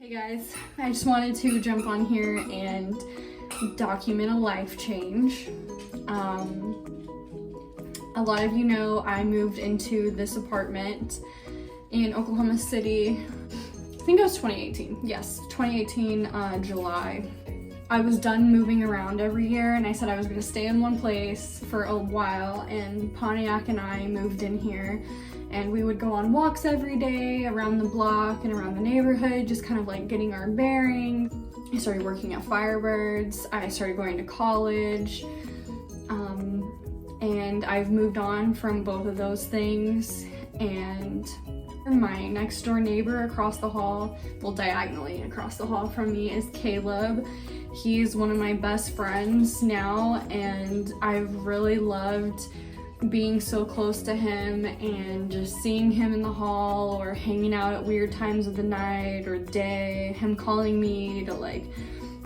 Hey guys, I just wanted to jump on here and document a life change. A lot of you know I moved into this apartment in Oklahoma City. I think it was 2018. Yes, 2018 July. I was done moving around every year and I said I was going to stay in one place for a while, and Pontiac and I moved in here. And we would go on walks every day around the block and around the neighborhood, just kind of like getting our bearings. I started working at Firebirds. I started going to college. And I've moved on from both of those things. And my next door neighbor across the hall, well, diagonally across the hall from me, is Caleb. He's one of my best friends now, and I've really loved being so close to him and just seeing him in the hall or hanging out at weird times of the night or day, him calling me to like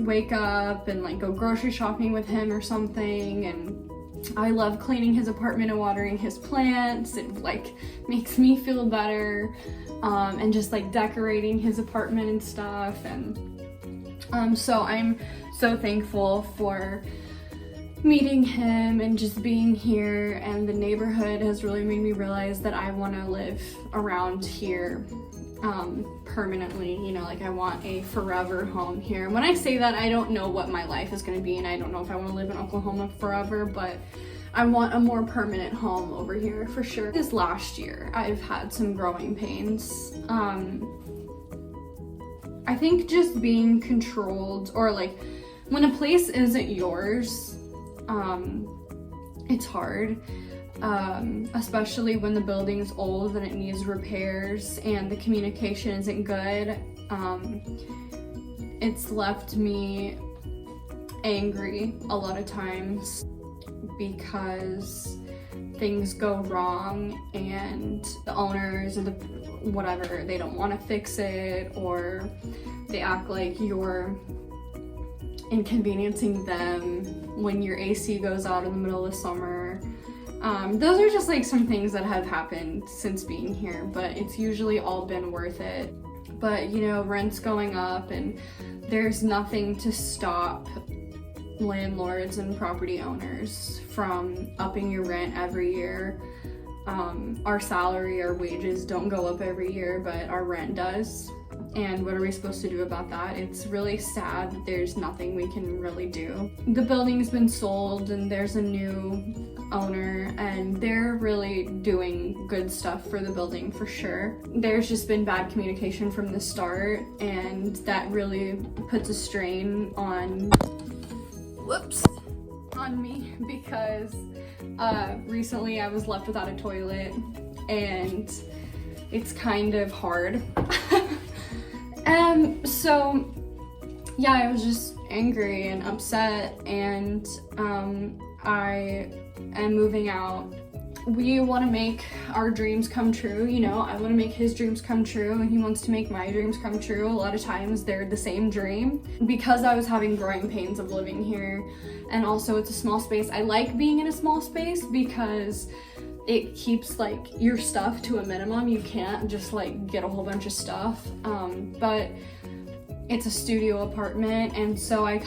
wake up and like go grocery shopping with him or something. And I love cleaning his apartment and watering his plants. It like makes me feel better, and just like decorating his apartment and stuff. And so I'm so thankful for meeting him and just being here, and the neighborhood has really made me realize that I want to live around here permanently. You know, like I want a forever home here. And when I say that, I don't know what my life is going to be, and I don't know if I want to live in Oklahoma forever, but I want a more permanent home over here for sure. This last year I've had some growing pains. I think just being controlled, or like when a place isn't yours, it's hard, especially when the building's old and it needs repairs and the communication isn't good. It's left me angry a lot of times because things go wrong and the owners or the whatever, they don't want to fix it, or they act like you're inconveniencing them when your AC goes out in the middle of the summer. Those are just like some things that have happened since being here, but it's usually all been worth it. But you know, rent's going up and there's nothing to stop landlords and property owners from upping your rent every year. Our salary, our wages don't go up every year, but our rent does. And what are we supposed to do about that? It's really sad that there's nothing we can really do. The building's been sold and there's a new owner, and they're really doing good stuff for the building for sure. There's just been bad communication from the start, and that really puts a strain on me, because recently I was left without a toilet and it's kind of hard. So yeah, I was just angry and upset, and I am moving out. We want to make our dreams come true, you know. I want to make his dreams come true, and he wants to make my dreams come true. A lot of times they're the same dream. Because I was having growing pains of living here, and also it's a small space. I like being in a small space because it keeps like your stuff to a minimum. You can't just like get a whole bunch of stuff. But it's a studio apartment, and so I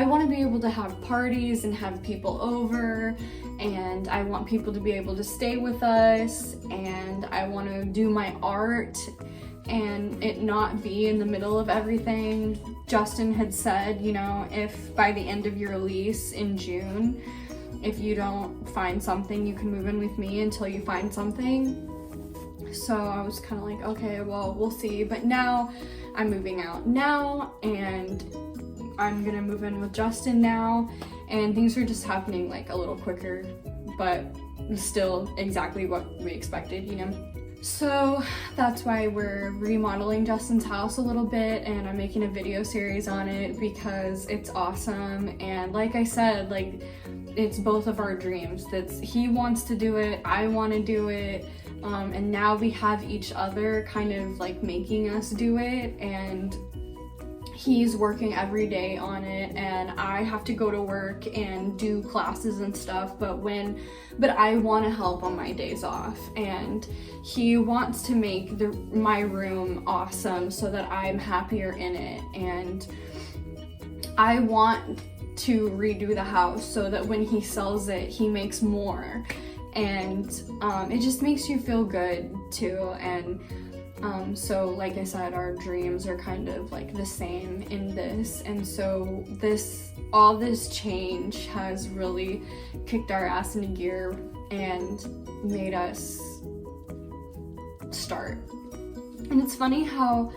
want to be able to have parties and have people over, and I want people to be able to stay with us, and I want to do my art and it not be in the middle of everything. Justin had said, you know, if by the end of your lease in June, if you don't find something, you can move in with me until you find something. So I was kind of like, okay, well, we'll see. But now I'm moving out now, and I'm gonna move in with Justin now, and things are just happening like a little quicker, but still exactly what we expected, you know? So that's why we're remodeling Justin's house a little bit, and I'm making a video series on it because it's awesome. And like I said, like, it's both of our dreams. He wants to do it, I want to do it, and now we have each other kind of like making us do it. And he's working every day on it, and I have to go to work and do classes and stuff, but I want to help on my days off, and he wants to make my room awesome so that I'm happier in it, and I want to redo the house so that when he sells it, he makes more, and it just makes you feel good too. And so like I said, our dreams are kind of like the same in this, and so all this change has really kicked our ass into gear and made us start. And it's funny how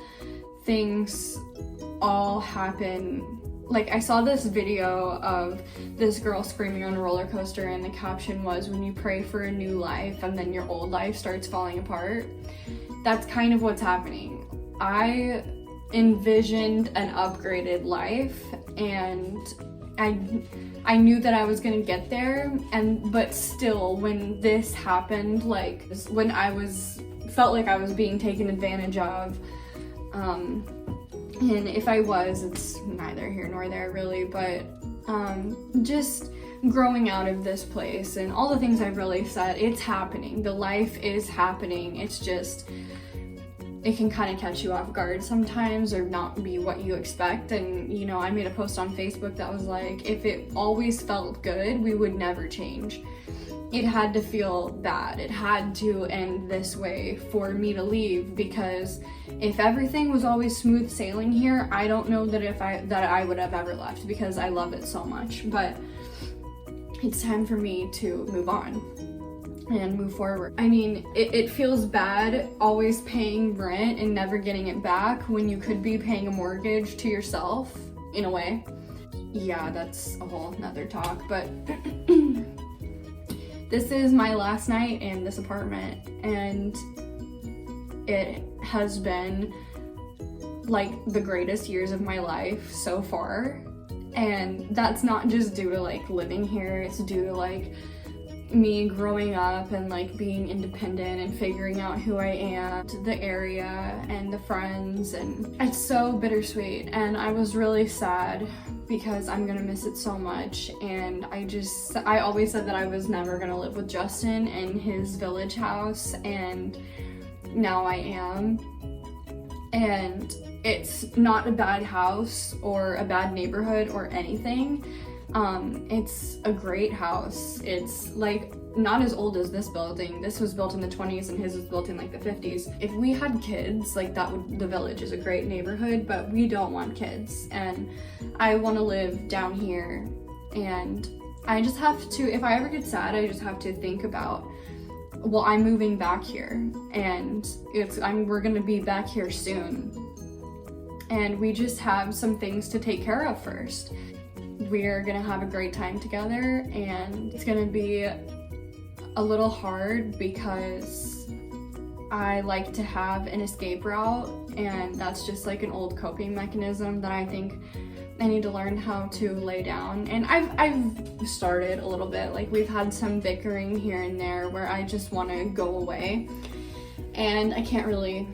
things all happen. Like, I saw this video of this girl screaming on a roller coaster, and the caption was, "When you pray for a new life and then your old life starts falling apart." That's kind of what's happening. I envisioned an upgraded life, and I knew that I was gonna get there, but still, when this happened, like when felt like I was being taken advantage of, and if I was, it's neither here nor there really, but just growing out of this place and all the things I've really said, it's happening. The life is happening. It's just, it can kind of catch you off guard sometimes or not be what you expect. And you know, I made a post on Facebook that was like, if it always felt good, we would never change. It had to feel bad. It had to end this way for me to leave, because if everything was always smooth sailing here, I don't know that I would have ever left, because I love it so much. But it's time for me to move on and move forward. I mean, it feels bad always paying rent and never getting it back when you could be paying a mortgage to yourself, in a way. Yeah, that's a whole nother talk, but this is my last night in this apartment, and it has been like the greatest years of my life so far. And that's not just due to like living here, it's due to like me growing up and like being independent and figuring out who I am, the area and the friends, and it's so bittersweet. And I was really sad because I'm gonna miss it so much, and I always said that I was never gonna live with Justin in his village house, and now I am. And it's not a bad house or a bad neighborhood or anything. It's a great house. It's like not as old as this building. This was built in the 20s and his was built in like the 50s. If we had kids, like the village is a great neighborhood, but we don't want kids. And I want to live down here, and I just have to, if I ever get sad, I just have to think about, well, I'm moving back here, and we're gonna be back here soon. And we just have some things to take care of first. We're gonna have a great time together, and it's gonna be a little hard because I like to have an escape route, and that's just like an old coping mechanism that I think I need to learn how to lay down. And I've started a little bit, like we've had some bickering here and there where I just want to go away, and I can't really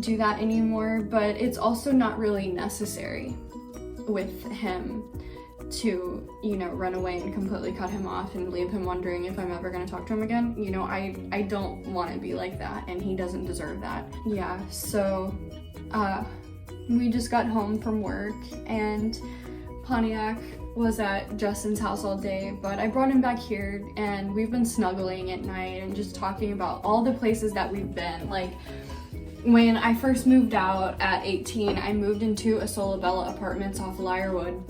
do that anymore, but it's also not really necessary with him to, you know, run away and completely cut him off and leave him wondering if I'm ever going to talk to him again. You know, I don't want to be like that, and he doesn't deserve that. Yeah, so we just got home from work, and Pontiac was at Justin's house all day, but I brought him back here, and we've been snuggling at night and just talking about all the places that we've been. Like, when I first moved out at 18, I moved into a Solabella Apartments off Lyrewood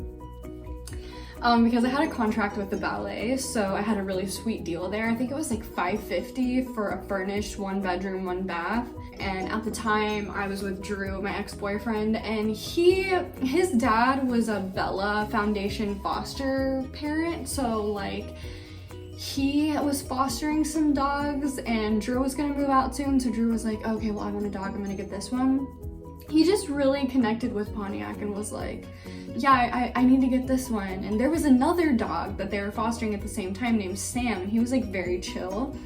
because I had a contract with the ballet, so I had a really sweet deal there. I think it was like $550 for a furnished 1-bedroom, 1-bath. And at the time, I was with Drew, my ex-boyfriend, and his dad was a Bella Foundation foster parent, so like he was fostering some dogs, and Drew was gonna move out soon, so Drew was like, okay, well, I want a dog, I'm gonna get this one. He just really connected with Pontiac and was like, yeah, I need to get this one. And there was another dog that they were fostering at the same time named Sam, and he was like very chill.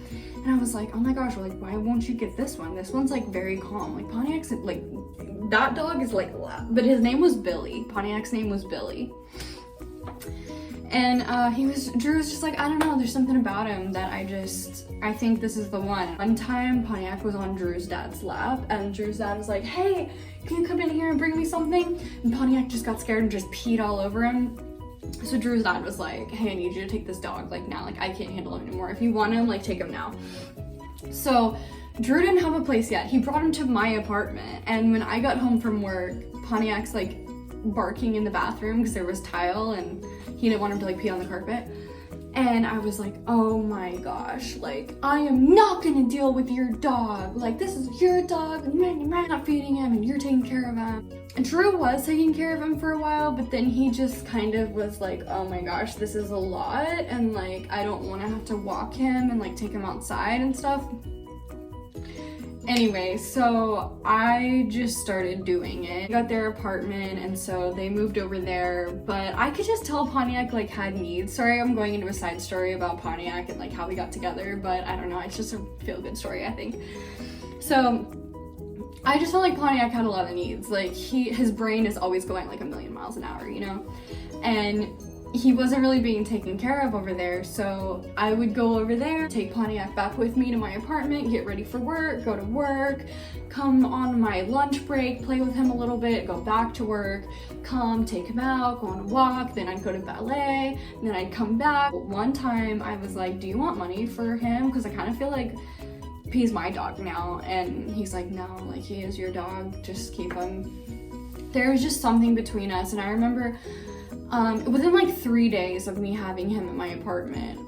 And I was like, oh my gosh, like, why won't you get this one? This one's like very calm. Like Pontiac's like, that dog is like loud. But his name was Billy. Pontiac's name was Billy. And Drew was just like, I don't know, there's something about him that I think this is the one. One time, Pontiac was on Drew's dad's lap, and Drew's dad was like, hey, can you come in here and bring me something? And Pontiac just got scared and just peed all over him. So Drew's dad was like, hey, I need you to take this dog, like, now, like, I can't handle him anymore. If you want him, like, take him now. So Drew didn't have a place yet. He brought him to my apartment, and when I got home from work, Pontiac's, like, barking in the bathroom because there was tile, and he didn't want him to, like, pee on the carpet. And I was like, oh my gosh, like, I am not gonna deal with your dog. Like, this is your dog, and you're not feeding him, and you're taking care of him. And Drew was taking care of him for a while, but then he just kind of was like, oh my gosh, this is a lot, and like, I don't wanna have to walk him and like take him outside and stuff. Anyway, so I just started doing it. I got their apartment, and so they moved over there, but I could just tell Pontiac like had needs. Sorry, I'm going into a side story about Pontiac and like how we got together, but I don't know, it's just a feel-good story, I think. So I just felt like Pontiac had a lot of needs. Like his brain is always going like a million miles an hour, you know? And he wasn't really being taken care of over there, so I would go over there, take Pontiac back with me to my apartment, get ready for work, go to work, come on my lunch break, play with him a little bit, go back to work, come, take him out, go on a walk, then I'd go to ballet, then I'd come back. One time I was like, do you want money for him? Because I kind of feel like he's my dog now. And he's like, no, like, he is your dog, just keep him. There was just something between us, and I remember within like 3 days of me having him at my apartment,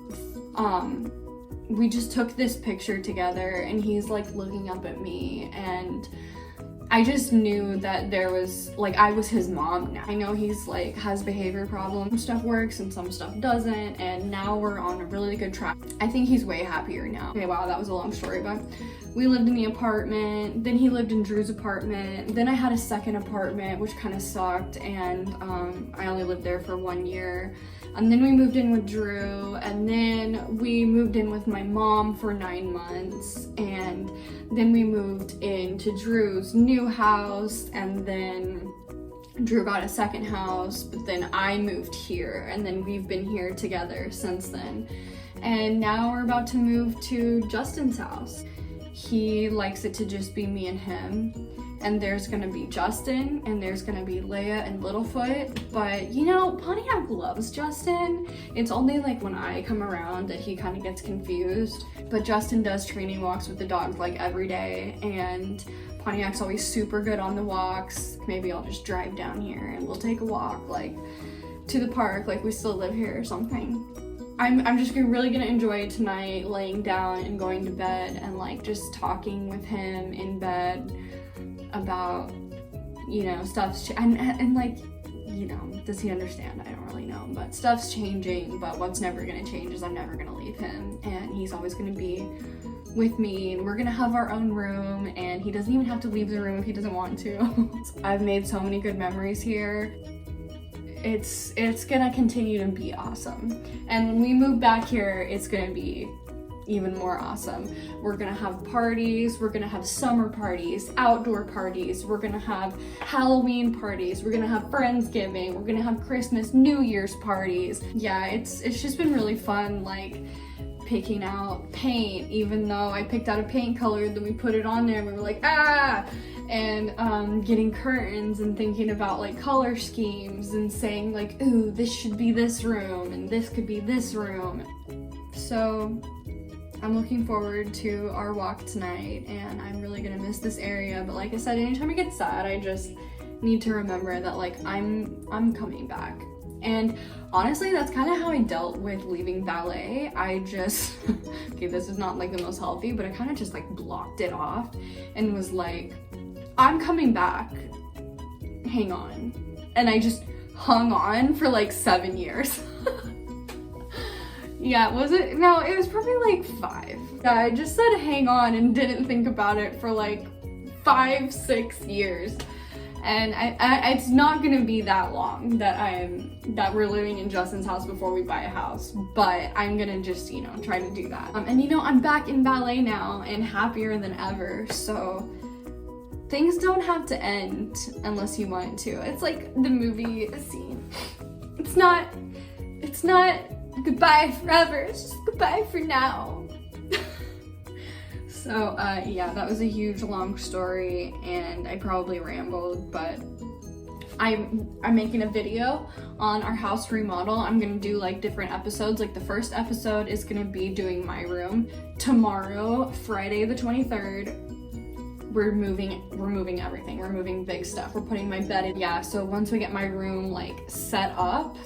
we just took this picture together, and he's like looking up at me, and I just knew that there was, like, I was his mom now. I know he's like has behavior problems, some stuff works and some stuff doesn't, and now we're on a really good track. I think he's way happier now. Okay, wow, that was a long story, but we lived in the apartment, then he lived in Drew's apartment, then I had a second apartment, which kind of sucked, and I only lived there for 1 year. And then we moved in with Drew, and then we moved in with my mom for 9 months, and then we moved into Drew's new house, and then Drew got a second house, but then I moved here, and then we've been here together since then. And now we're about to move to Justin's house. He likes it to just be me and him. And there's gonna be Justin, and there's gonna be Leia and Littlefoot, but you know, Pontiac loves Justin. It's only like when I come around that he kind of gets confused, but Justin does training walks with the dogs like every day, and Pontiac's always super good on the walks. Maybe I'll just drive down here and we'll take a walk, like to the park, like we still live here or something. I'm just really gonna enjoy tonight, laying down and going to bed and like just talking with him in bed about, you know, stuff's and like, you know, does he understand? I don't really know, but stuff's changing, but what's never gonna change is I'm never gonna leave him, and he's always gonna be with me, and we're gonna have our own room, and he doesn't even have to leave the room if he doesn't want to. I've made so many good memories here. It's gonna continue to be awesome, and when we move back here, it's gonna be even more awesome. We're gonna have parties, we're gonna have summer parties, outdoor parties, we're gonna have Halloween parties, we're gonna have Friendsgiving, we're gonna have Christmas, New Year's parties. Yeah, it's just been really fun, like picking out paint, even though I picked out a paint color, then we put it on there and we were like, ah! And getting curtains and thinking about like color schemes and saying like, ooh, this should be this room and this could be this room. So I'm looking forward to our walk tonight, and I'm really gonna miss this area, but like I said, anytime I get sad, I just need to remember that like I'm coming back. And honestly, that's kind of how I dealt with leaving ballet. I just, okay, this is not like the most healthy, but I kind of just like blocked it off and was like, I'm coming back, hang on. And I just hung on for like 7 years. Yeah, was it? No, it was probably like 5. Yeah, I just said hang on and didn't think about it for like 5-6 years. And it's not gonna be that long that we're living in Justin's house before we buy a house, but I'm gonna just, you know, try to do that. And you know, I'm back in ballet now and happier than ever, so things don't have to end unless you want it to. It's like the movie scene. It's not goodbye forever, it's just goodbye for now. So yeah, that was a huge long story and I probably rambled, but I'm making a video on our house remodel. I'm gonna do like different episodes. Like the first episode is gonna be doing my room. Tomorrow, Friday the 23rd, we're moving everything. We're moving big stuff. We're putting my bed in. Yeah, so once we get my room like set up,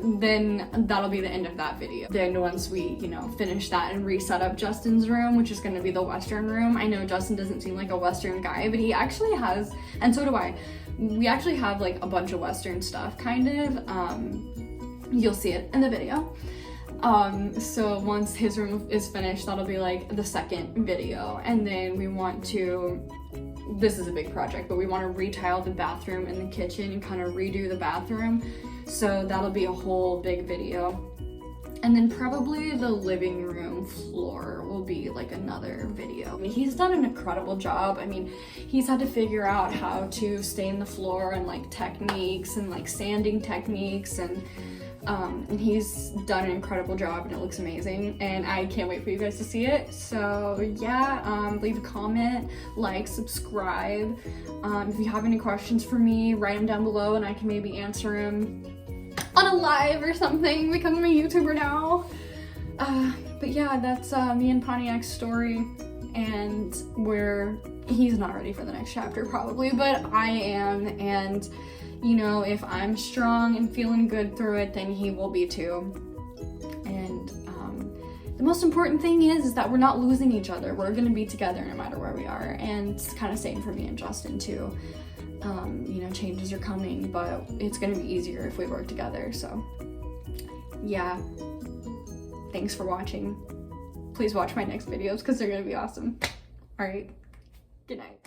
then that'll be the end of that video. Then once we, you know, finish that and reset up Justin's room, which is gonna be the Western room. I know Justin doesn't seem like a Western guy, but he actually has, and so do I. We actually have like a bunch of Western stuff, kind of. You'll see it in the video. So once his room is finished, that'll be like the second video. And then we want to, this is a big project, but we want to retile the bathroom and the kitchen and kind of redo the bathroom. So that'll be a whole big video. And then probably the living room floor will be like another video. I mean, he's done an incredible job. I mean, he's had to figure out how to stain the floor and like techniques and like sanding techniques, and he's done an incredible job and it looks amazing and I can't wait for you guys to see it. So yeah, leave a comment, like, subscribe. If you have any questions for me, write them down below and I can maybe answer them on a live or something, becoming a YouTuber now. But yeah, that's me and Pontiac's story, and he's not ready for the next chapter probably, but I am, and you know, if I'm strong and feeling good through it, then he will be too. And the most important thing is that we're not losing each other. We're gonna be together no matter where we are, and it's kind of same for me and Justin too. You know, changes are coming, but it's gonna be easier if we work together. So yeah, thanks for watching. Please watch my next videos because they're gonna be awesome. All right, good night.